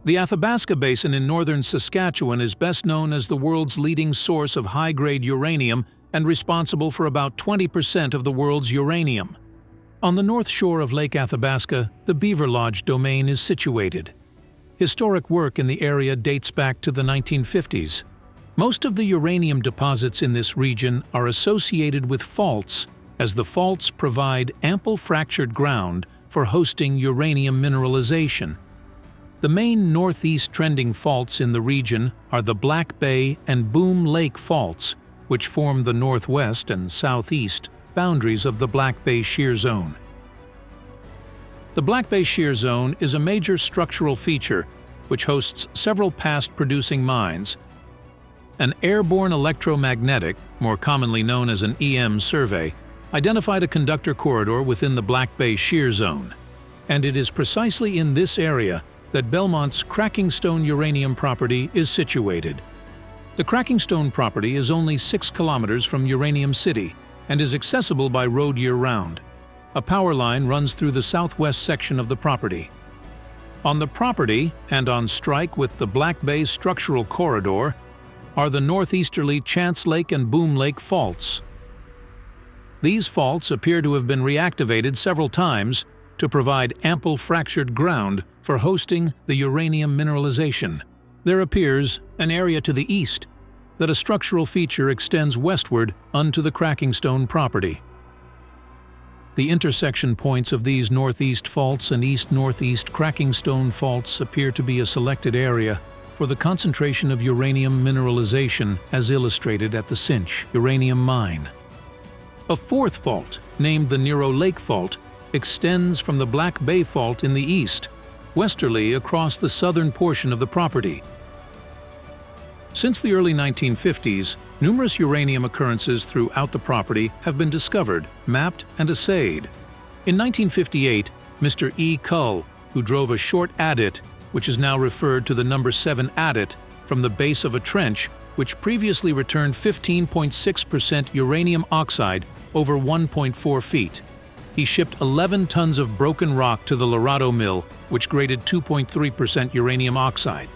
The Athabasca Basin in northern Saskatchewan is best known as the world's leading source of high-grade uranium and responsible for about 20% of the world's uranium. On the north shore of Lake Athabasca, the Beaver Lodge domain is situated. Historic work in the area dates back to the 1950s. Most of the uranium deposits in this region are associated with faults, as the faults provide ample fractured ground for hosting uranium mineralization. The main northeast trending faults in the region are the Black Bay and Boom Lake faults, which form the northwest and southeast boundaries of the Black Bay Shear Zone. The Black Bay Shear Zone is a major structural feature which hosts several past producing mines. An airborne electromagnetic, more commonly known as an EM survey, identified a conductor corridor within the Black Bay Shear Zone, and it is precisely in this area that Belmont's Crackingstone Uranium property is situated. The Crackingstone property is only 6 kilometers from Uranium City and is accessible by road year-round. A power line runs through the southwest section of the property. On the property, and on strike with the Black Bay structural corridor, are the northeasterly Chance Lake and Boom Lake faults. These faults appear to have been reactivated several times to provide ample fractured ground for hosting the uranium mineralization. There appears an area to the east that a structural feature extends westward onto the Crackingstone property. The intersection points of these northeast faults and east-northeast Crackingstone faults appear to be a selected area for the concentration of uranium mineralization as illustrated at the Cinch uranium mine. A fourth fault, named the Nero Lake Fault, extends from the Black Bay Fault in the east, westerly across the southern portion of the property. Since the early 1950s, numerous uranium occurrences throughout the property have been discovered, mapped, and assayed. In 1958, Mr. E. Cull, who drove a short adit, which is now referred to the number 7 adit, from the base of a trench, which previously returned 15.6% uranium oxide over 1.4 feet. He shipped 11 tons of broken rock to the Laredo mill, which graded 2.3% uranium oxide.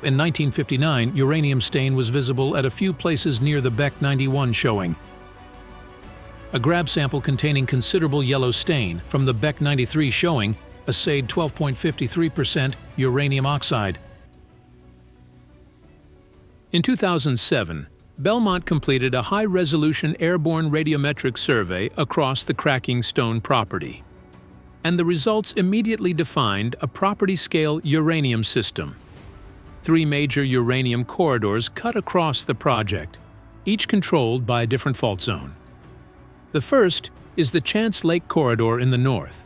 In 1959, uranium stain was visible at a few places near the Beck 91 showing. A grab sample containing considerable yellow stain from the Beck 93 showing assayed 12.53% uranium oxide. In 2007, Belmont completed a high-resolution airborne radiometric survey across the Crackingstone property, and the results immediately defined a property-scale uranium system. 3 major uranium corridors cut across the project, each controlled by a different fault zone. The first is the Chance Lake corridor in the north.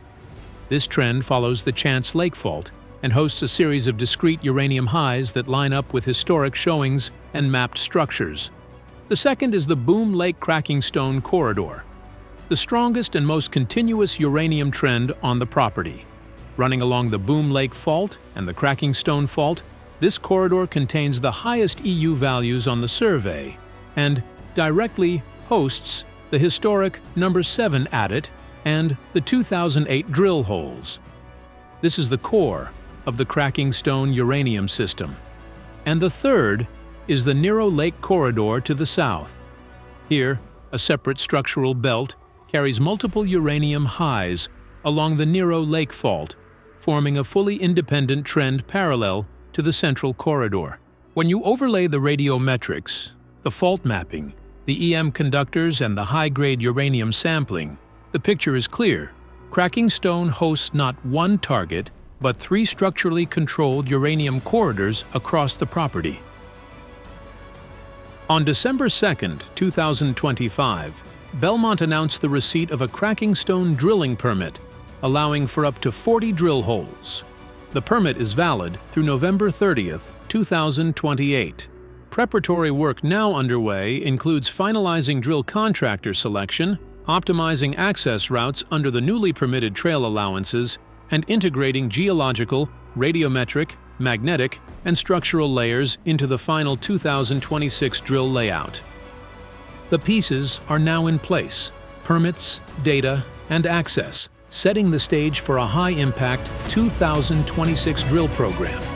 This trend follows the Chance Lake Fault and hosts a series of discrete uranium highs that line up with historic showings and mapped structures. The second is the Boom Lake Crackingstone corridor, the strongest and most continuous uranium trend on the property. Running along the Boom Lake Fault and the Crackingstone Fault, this corridor contains the highest EU values on the survey and directly hosts the historic number 7 adit and the 2008 drill holes. This is the core of the Crackingstone uranium system. And the third is the Nero Lake corridor to the south. Here, a separate structural belt carries multiple uranium highs along the Nero Lake Fault, forming a fully independent trend parallel to the central corridor. When you overlay the radiometrics, the fault mapping, the EM conductors, and the high-grade uranium sampling, the picture is clear. Crackingstone hosts not one target, but 3 structurally controlled uranium corridors across the property. On December 2, 2025, Belmont announced the receipt of a Crackingstone drilling permit, allowing for up to 40 drill holes. The permit is valid through November 30, 2028. Preparatory work now underway includes finalizing drill contractor selection, optimizing access routes under the newly permitted trail allowances, and integrating geological, radiometric, magnetic, and structural layers into the final 2026 drill layout. The pieces are now in place: permits, data, and access, setting the stage for a high-impact 2026 drill program.